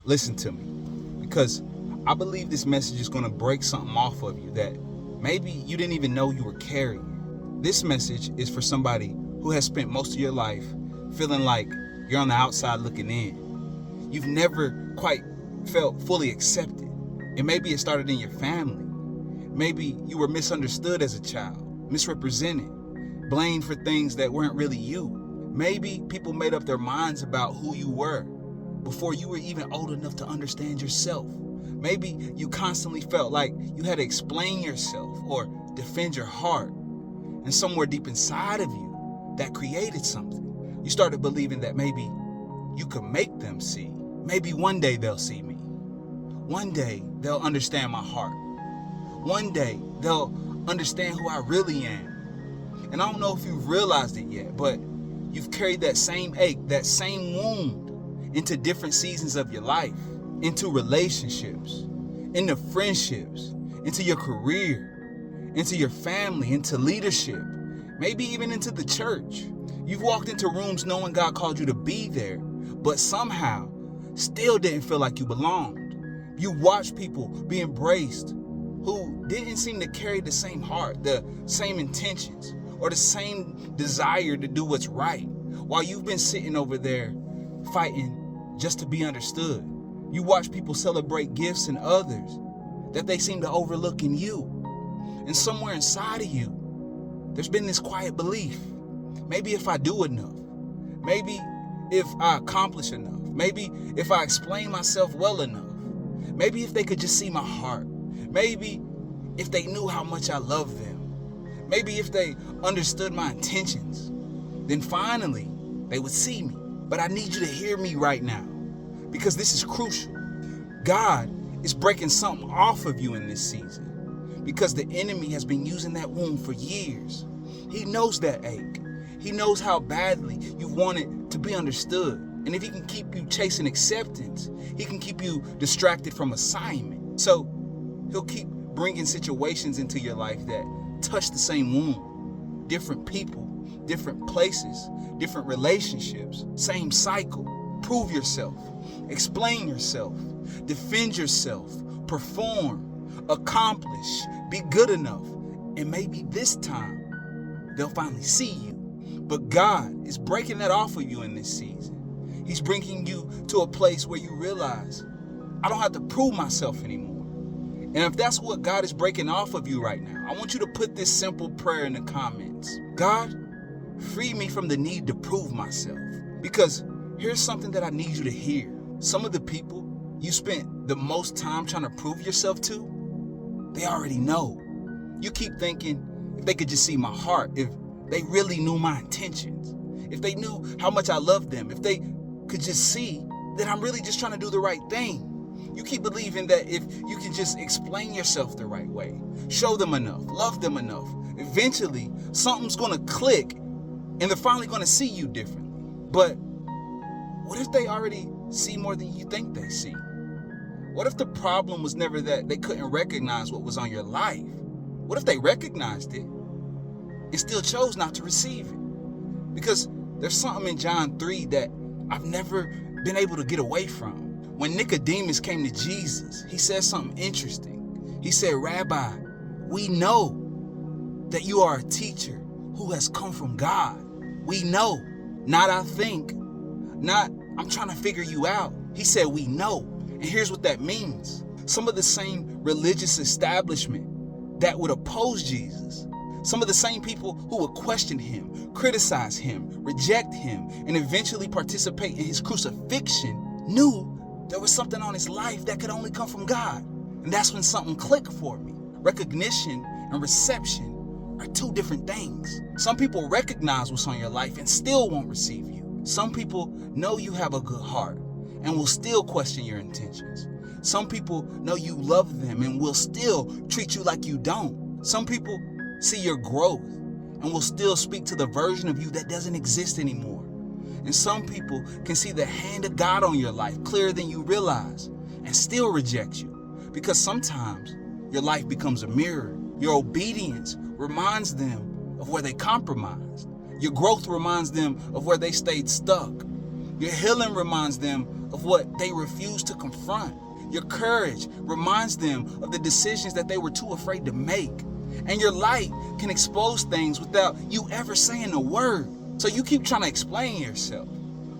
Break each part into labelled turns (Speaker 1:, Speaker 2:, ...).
Speaker 1: Listen to me, because I believe this message is going to break something off of you that maybe you didn't even know you were carrying. This message is for somebody who has spent most of your life feeling like you're on the outside looking in. You've never quite felt fully accepted. And maybe it started in your family. Maybe you were misunderstood as a child, misrepresented, blamed for things that weren't really you. Maybe people made up their minds about who you were before you were even old enough to understand yourself. Maybe you constantly felt like you had to explain yourself or defend your heart. And somewhere deep inside of you, that created something. You started believing that maybe you could make them see. Maybe one day they'll see me. One day they'll understand my heart. One day they'll understand who I really am. And I don't know if you've realized it yet, but you've carried that same ache, that same wound into different seasons of your life, into relationships, into friendships, into your career, into your family, into leadership, maybe even into the church. You've walked into rooms knowing God called you to be there, but somehow still didn't feel like you belonged. You watched people be embraced who didn't seem to carry the same heart, the same intentions, or the same desire to do what's right, while you've been sitting over there fighting just to be understood. You watch people celebrate gifts in others that they seem to overlook in you. And somewhere inside of you, there's been this quiet belief. Maybe if I do enough, maybe if I accomplish enough, maybe if I explain myself well enough, maybe if they could just see my heart, maybe if they knew how much I love them, maybe if they understood my intentions, then finally they would see me. But I need you to hear me right now, because this is crucial. God is breaking something off of you in this season, because the enemy has been using that wound for years. He knows that ache. He knows how badly you wanted to be understood. And if he can keep you chasing acceptance, he can keep you distracted from assignment. So he'll keep bringing situations into your life that touch the same wound. Different people, different places, different relationships, same cycle. Prove yourself, explain yourself, defend yourself, perform, accomplish, be good enough. And maybe this time they'll finally see you. But God is breaking that off of you in this season. He's bringing you to a place where you realize, I don't have to prove myself anymore. And if that's what God is breaking off of you right now, I want you to put this simple prayer in the comments. God, free me from the need to prove myself. Because here's something that I need you to hear. Some of the people you spent the most time trying to prove yourself to, they already know. You keep thinking, if they could just see my heart, if they really knew my intentions, if they knew how much I love them, if they could just see that I'm really just trying to do the right thing. You keep believing that if you can just explain yourself the right way, show them enough, love them enough, eventually something's going to click and they're finally going to see you differently. But what if they already see more than you think they see? What if the problem was never that they couldn't recognize what was on your life? What if they recognized it and still chose not to receive it? Because there's something in John 3 that I've never been able to get away from. When Nicodemus came to Jesus, he said something interesting. He said, Rabbi, we know that you are a teacher who has come from God. We know, not I think, not I'm trying to figure you out. He said, we know. And here's what that means. Some of the same religious establishment that would oppose Jesus, some of the same people who would question him, criticize him, reject him, and eventually participate in his crucifixion, knew there was something on his life that could only come from God. And that's when something clicked for me. Recognition and reception are two different things. Some people recognize what's on your life and still won't receive you. Some people know you have a good heart and will still question your intentions. Some people know you love them and will still treat you like you don't. Some people see your growth and will still speak to the version of you that doesn't exist anymore. And some people can see the hand of God on your life clearer than you realize and still reject you. Because sometimes your life becomes a mirror. Your obedience reminds them of where they compromised. Your growth reminds them of where they stayed stuck. Your healing reminds them of what they refuse to confront. Your courage reminds them of the decisions that they were too afraid to make. And your light can expose things without you ever saying a word. So you keep trying to explain yourself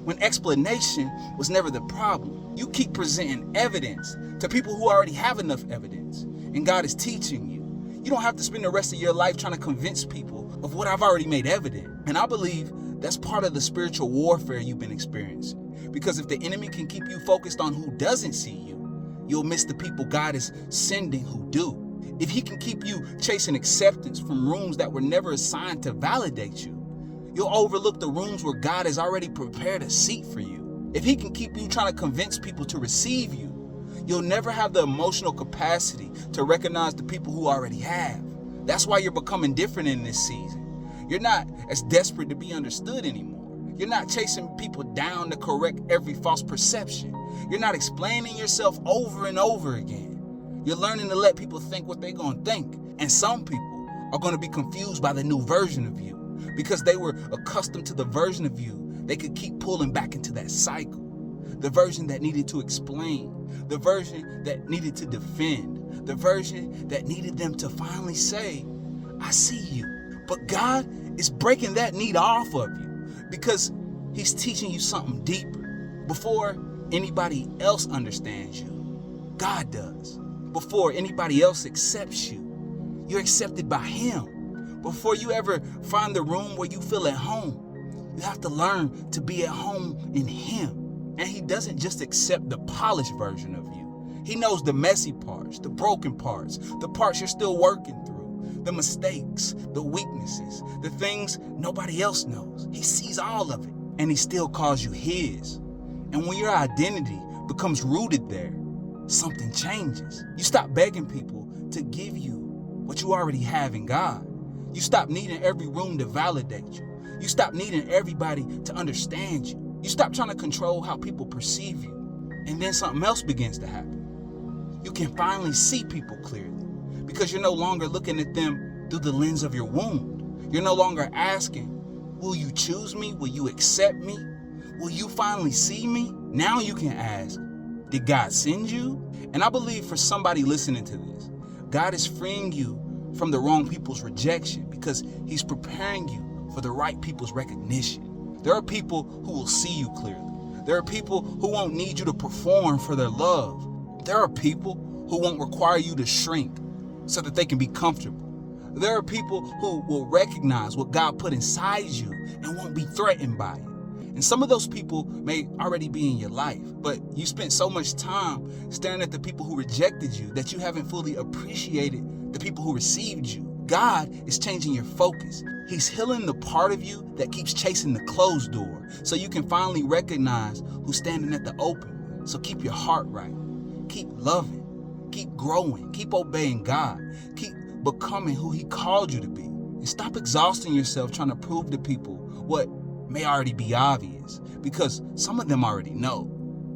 Speaker 1: when explanation was never the problem. You keep presenting evidence to people who already have enough evidence. And God is teaching you. You don't have to spend the rest of your life trying to convince people of what I've already made evident. And I believe that's part of the spiritual warfare you've been experiencing. Because if the enemy can keep you focused on who doesn't see you, you'll miss the people God is sending who do. If he can keep you chasing acceptance from rooms that were never assigned to validate you, you'll overlook the rooms where God has already prepared a seat for you. If he can keep you trying to convince people to receive you, you'll never have the emotional capacity to recognize the people who already have. That's why you're becoming different in this season. You're not as desperate to be understood anymore. You're not chasing people down to correct every false perception. You're not explaining yourself over and over again. You're learning to let people think what they're going to think. And some people are going to be confused by the new version of you because they were accustomed to the version of you they could keep pulling back into that cycle. The version that needed to explain, the version that needed to defend, the version that needed them to finally say, I see you. But God is breaking that need off of you because he's teaching you something deeper. Before anybody else understands you, God does. Before anybody else accepts you, you're accepted by him. Before you ever find the room where you feel at home, you have to learn to be at home in him. And he doesn't just accept the polished version of you. He knows the messy parts, the broken parts, the parts you're still working through, the mistakes, the weaknesses, the things nobody else knows. He sees all of it, and he still calls you his. And when your identity becomes rooted there, something changes. You stop begging people to give you what you already have in God. You stop needing every room to validate you. You stop needing everybody to understand you. You stop trying to control how people perceive you. And then something else begins to happen. You can finally see people clearly because you're no longer looking at them through the lens of your wound. You're no longer asking, will you choose me? Will you accept me? Will you finally see me? Now you can ask, did God send you? And I believe for somebody listening to this, God is freeing you from the wrong people's rejection because he's preparing you for the right people's recognition. There are people who will see you clearly. There are people who won't need you to perform for their love. There are people who won't require you to shrink so that they can be comfortable. There are people who will recognize what God put inside you and won't be threatened by it. And some of those people may already be in your life, but you spent so much time staring at the people who rejected you that you haven't fully appreciated the people who received you. God is changing your focus. He's healing the part of you that keeps chasing the closed door so you can finally recognize who's standing at the open one. So keep your heart right. Keep loving. Keep growing. Keep obeying God. Keep becoming who he called you to be. And stop exhausting yourself trying to prove to people what may already be obvious, because some of them already know.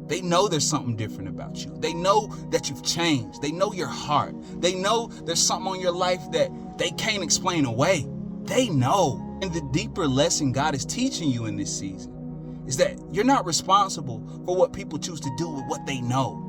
Speaker 1: They know there's something different about you. They know that you've changed. They know your heart. They know there's something on your life that they can't explain away. They know. And the deeper lesson God is teaching you in this season is that you're not responsible for what people choose to do with what they know.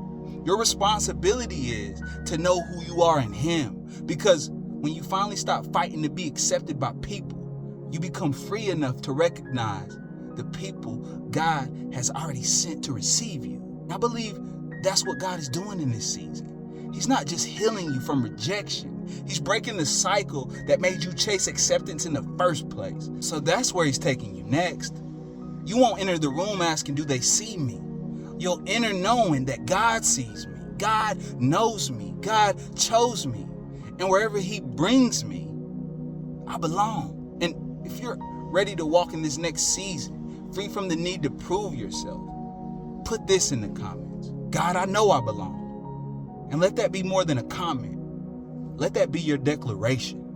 Speaker 1: Your responsibility is to know who you are in him, because when you finally stop fighting to be accepted by people, you become free enough to recognize the people God has already sent to receive you. I believe that's what God is doing in this season. He's not just healing you from rejection. He's breaking the cycle that made you chase acceptance in the first place. So that's where he's taking you next. You won't enter the room asking, do they see me? You'll enter knowing that God sees me. God knows me. God chose me. And wherever he brings me, I belong. And if you're ready to walk in this next season, free from the need to prove yourself, put this in the comments. God, I know I belong. And let that be more than a comment. Let that be your declaration.